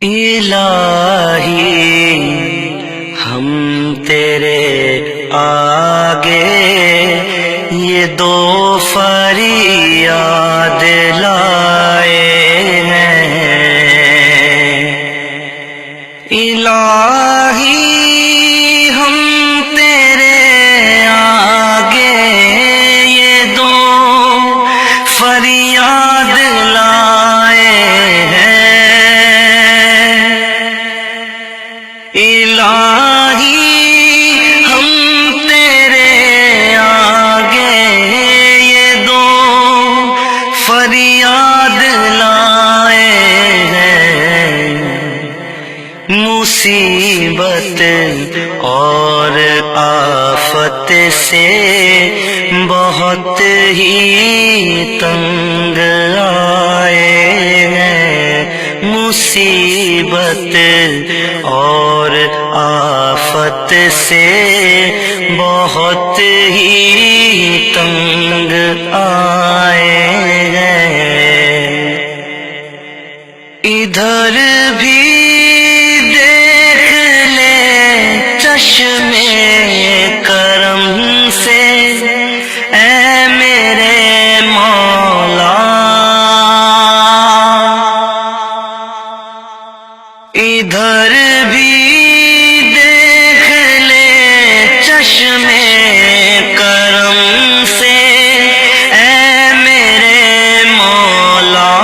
الہی ہم تیرے آگے یہ دو فریاد لائے ہیں، الہی ہم تیرے آگے یہ دو فریاد لائے ہیں، الہی ہم تیرے آگے یہ دو فریاد لائے ہیں، مصیبت اور آفت سے بہت ہی تنگ آئے ہیں، مصیبت اور آفت سے بہت ہی تنگ آئے ہیں، ادھر بھی دیکھ لے چشمے کرم سے اے میرے مولا، ادھر بھی دیکھ لے چشمے کرم سے اے میرے مولا،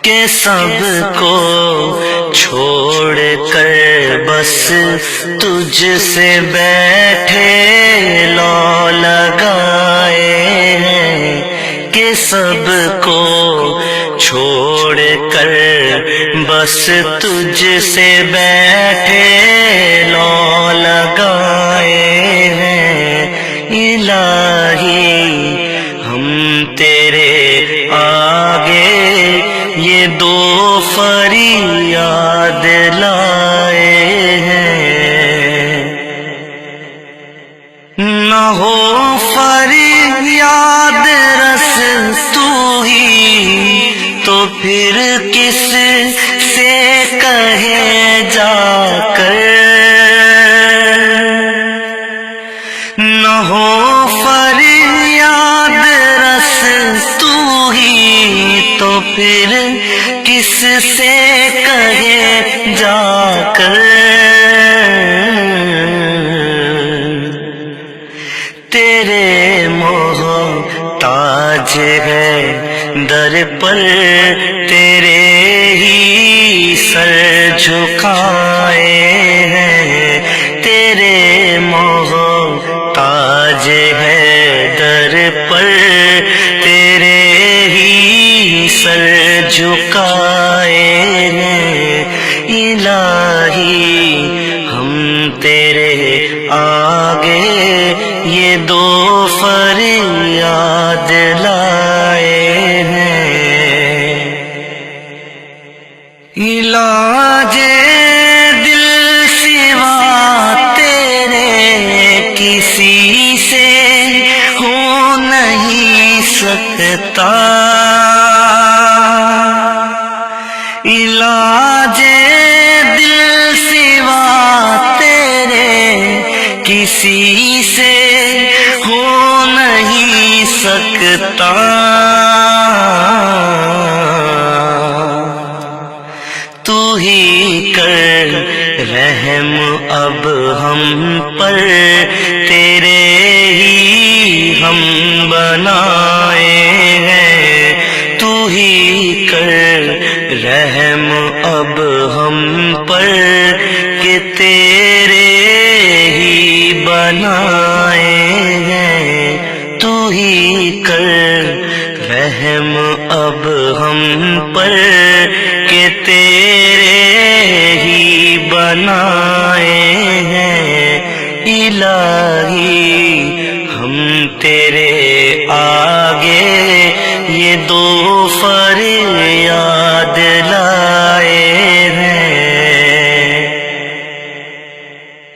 کہ سب کو چھوڑ کر بس تجھ سے بیٹھے لو لگائے ہیں، کہ سب کو چھوڑ کر بس تجھ سے بیٹھے لو لگائے ہیں، الہی ہم تیرے آگے یہ دو فریاد لائے ہیں، نہ ہو فریاد رس تو ہی تو پھر کس سے کہے جا کر، نہ ہو فریاد رس تو ہی تو پھر کس سے کہے جا کر، تیرے محتاج ہے در پر تیرے ہی سر جھکائے ہیں، تیرے محتاج ہے در پر تیرے ہی سر جھکائے ہیں، الہی ہم تیرے آگے یہ دو فریاد لائے ہیں، علاج دل سوا تیرے کسی سے ہو نہیں سکتا، علاج دل سوا تیرے کسی سے ہو نہیں سکتا، تو ہی کر رحم اب ہم پر، تیرے ہی ہم بنائے ہیں، تو ہی کر رحم اب ہم پر کہ تیرے ہی بنائے ہیں، تو ہی کر رحم اب ہم پر کہ تیرے ہی بنائے ہیں، الہی ہم تیرے آگے یہ دو فریاد لائے ہیں،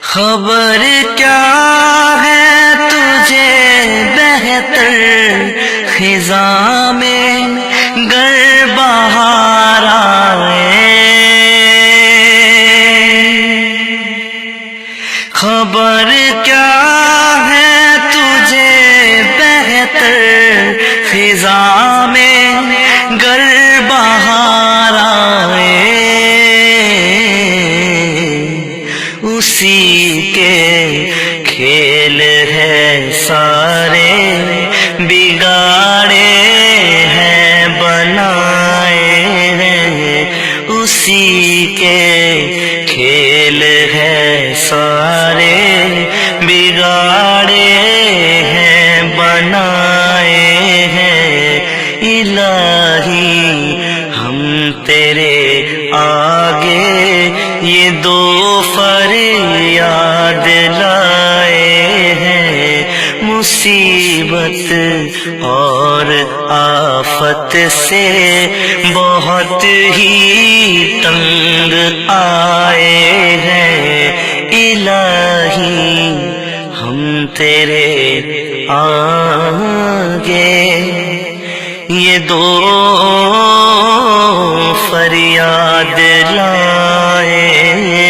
خبر کیا ہے تجھے بہتر خزاں میں فضا میں گر بہار آئے اسی کے کھیل ہے سارے بگاڑے ہیں بنائے ہیں اسی کے کھیل ہے سارے بگاڑے ہیں بنائے ہیں الہی ہم تیرے آگے یہ دو فریاد لائے ہیں مصیبت اور آفت سے بہت ہی تنگ آئے ہیں الہی ہم تیرے آگے یہ دو فریاد لائے